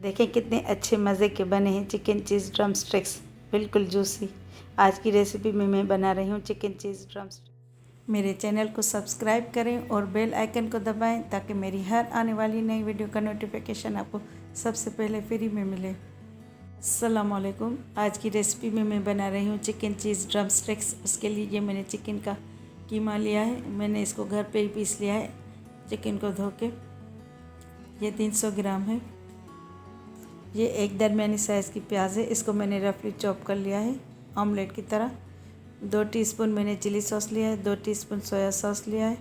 देखें कितने अच्छे मज़े के बने हैं चिकन चीज़ ड्रम स्टिक्स, बिल्कुल जूसी। आज की रेसिपी में मैं बना रही हूँ चिकन चीज़ ड्रम स्टिक्स। मेरे चैनल को सब्सक्राइब करें और बेल आइकन को दबाएं ताकि मेरी हर आने वाली नई वीडियो का नोटिफिकेशन आपको सबसे पहले फ्री में मिले। अस्सलाम वालेकुम। आज की रेसिपी में मैं बना रही हूँ चिकन चीज़ ड्रम स्टिक्स। उसके लिए ये मैंने चिकन का कीमा लिया है। मैंने इसको घर पे ही पीस लिया है चिकन को धो के। ये 300 ग्राम है। ये एक दरमियानी साइज़ की प्याज है, इसको मैंने रफली चॉप कर लिया है ऑमलेट की तरह। 2 टीस्पून मैंने चिली सॉस लिया है, 2 टीस्पून सोया सॉस लिया है,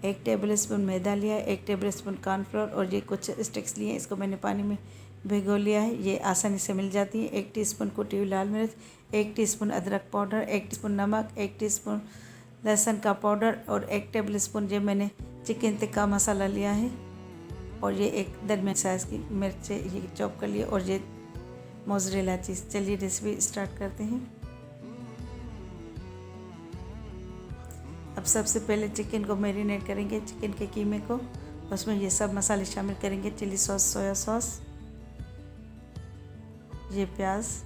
1 टेबल स्पून मैदा लिया है, 1 टेबल स्पून कॉर्नफ्लोर और ये कुछ स्टिक्स लिए हैं। इसको मैंने पानी में भिगो लिया है, ये आसानी से मिल जाती है। 1 टीस्पून कुटी हुई लाल मिर्च, 1 टीस्पून अदरक पाउडर, 1 टीस्पून नमक, 1 टीस्पून लहसुन का पाउडर और 1 टेबल स्पून ये मैंने चिकन टिक्का मसाला लिया है। और ये एक दरमियानी साइज़ की मिर्च ये चॉप कर लिए और ये मोज़रेला चीज़। चलिए रेसिपी स्टार्ट करते हैं। अब सबसे पहले चिकन को मैरिनेट करेंगे, चिकन के कीमे को। उसमें ये सब मसाले शामिल करेंगे, चिली सॉस, सोया सॉस, ये प्याज,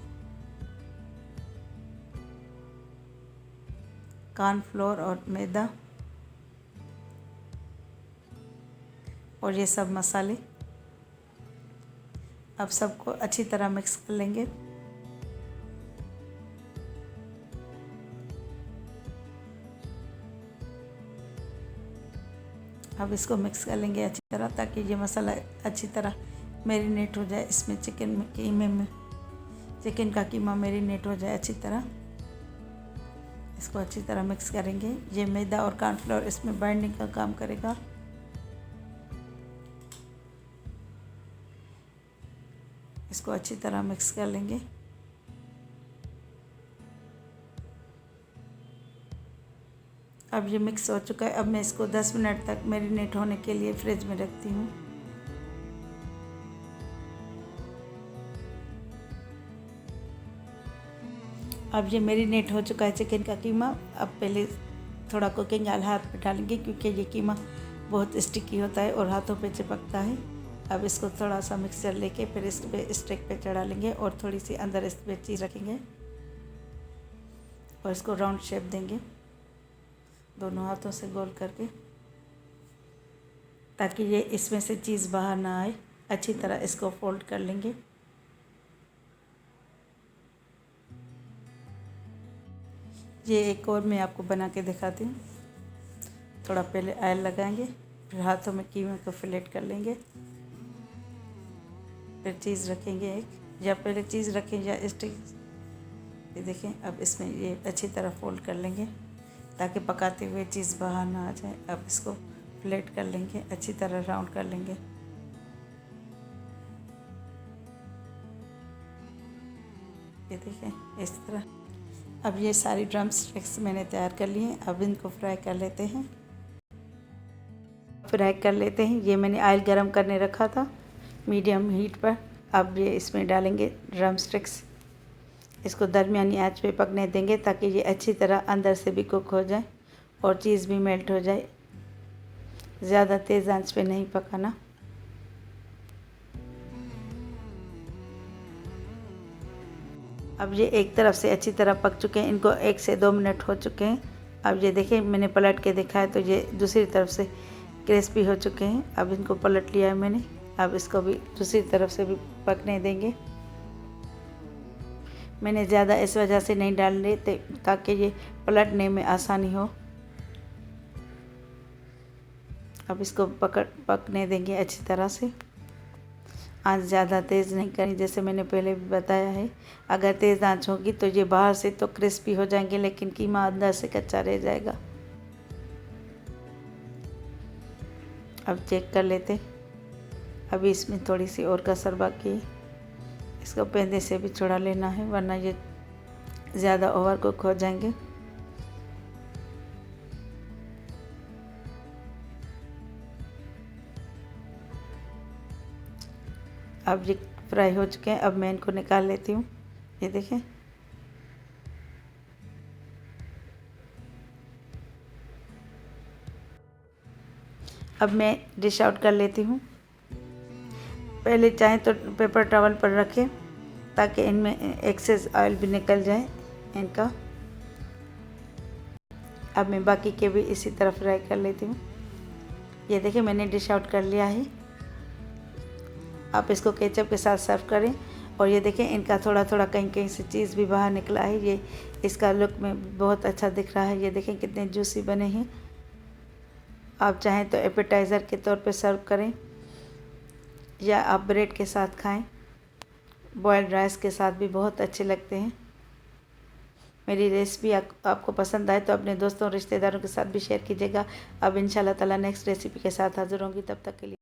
कॉर्नफ्लोर और मैदा और ये सब मसाले। अब सबको अच्छी तरह मिक्स कर लेंगे। अब इसको मिक्स कर लेंगे अच्छी तरह ताकि ये मसाला अच्छी तरह मैरिनेट हो जाए इसमें, चिकन में कीमे में चिकन का कीमा मैरिनेट हो जाए अच्छी तरह। इसको अच्छी तरह मिक्स करेंगे। ये मैदा और कॉर्नफ्लोर इसमें बाइंडिंग का काम करेगा। इसको अच्छी तरह मिक्स कर लेंगे। अब ये मिक्स हो चुका है। अब मैं इसको 10 मिनट तक मैरिनेट होने के लिए फ्रिज में रखती हूँ। अब ये मैरिनेट हो चुका है चिकन का कीमा। अब पहले थोड़ा कुकिंग ऑयल हाथ पे डालेंगे क्योंकि ये कीमा बहुत स्टिकी होता है और हाथों पे चिपकता है। अब इसको थोड़ा सा मिक्सचर लेके फिर इस पे स्टिक पे चढ़ा लेंगे और थोड़ी सी अंदर इस पे चीज़ रखेंगे और इसको राउंड शेप देंगे दोनों हाथों से गोल करके, ताकि ये इसमें से चीज़ बाहर ना आए। अच्छी तरह इसको फोल्ड कर लेंगे। ये एक और मैं आपको बना के दिखाती हूँ। थोड़ा पहले ऑयल लगाएंगे, फिर हाथों में कीमे को फिलेट कर लेंगे, फिर चीज़ रखेंगे एक, या पहले चीज़ रखें या स्टिक। ये देखें, अब इसमें ये अच्छी तरह फोल्ड कर लेंगे ताकि पकाते हुए चीज़ बाहर ना आ जाए। अब इसको फ्लेट कर लेंगे, अच्छी तरह राउंड कर लेंगे। ये देखें इस तरह। अब ये सारी ड्रम स्टिक्स मैंने तैयार कर ली हैं। अब इनको फ्राई कर लेते हैं। ये मैंने ऑयल गरम करने रखा था मीडियम हीट पर। अब ये इसमें डालेंगे ड्रम स्टिक्स। इसको दरमियानी आंच पे पकने देंगे ताकि ये अच्छी तरह अंदर से भी कुक हो जाए और चीज़ भी मेल्ट हो जाए। ज़्यादा तेज़ आंच पे नहीं पकाना। अब ये एक तरफ से अच्छी तरह पक चुके हैं, इनको 1 से 2 मिनट हो चुके हैं। अब ये देखें, मैंने पलट के देखा है तो ये दूसरी तरफ से क्रिस्पी हो चुके हैं। अब इनको पलट लिया है मैंने। अब इसको भी दूसरी तरफ से भी पकने देंगे। मैंने ज़्यादा इस वजह से नहीं डाल रहे ताकि ये पलटने में आसानी हो। अब इसको पकने देंगे अच्छी तरह से। आंच ज़्यादा तेज़ नहीं करनी, जैसे मैंने पहले भी बताया है। अगर तेज़ आंच होगी तो ये बाहर से तो क्रिस्पी हो जाएंगे लेकिन कीमा अंदर से कच्चा रह जाएगा। अब चेक कर लेते। अभी इसमें थोड़ी सी और कसर बाकी है। इसको पेंदे से भी छुड़ा लेना है वरना ये ज़्यादा ओवर कुक हो जाएंगे। अब ये फ्राई हो चुके हैं। अब मैं इनको निकाल लेती हूँ। ये देखें, अब मैं डिश आउट कर लेती हूँ। पहले चाहें तो पेपर टॉवल पर रखें ताकि इनमें एक्सेस ऑयल भी निकल जाए इनका। अब मैं बाकी के भी इसी तरह फ्राई कर लेती हूँ। ये देखिए मैंने डिश आउट कर लिया है। आप इसको केचप के साथ सर्व करें। और ये देखें इनका थोड़ा थोड़ा कहीं कहीं से चीज़ भी बाहर निकला है। ये इसका लुक में बहुत अच्छा दिख रहा है। ये देखें कितने जूसी बने हैं। आप चाहें तो एपेटाइज़र के तौर पे सर्व करें या आप ब्रेड के साथ खाएं। बॉयल्ड राइस के साथ भी बहुत अच्छे लगते हैं। मेरी रेसिपी आपको पसंद आए तो अपने दोस्तों और रिश्तेदारों के साथ भी शेयर कीजिएगा। अब इंशाल्लाह ताला नेक्स्ट रेसिपी के साथ हाज़िर होंगी। तब तक के लिए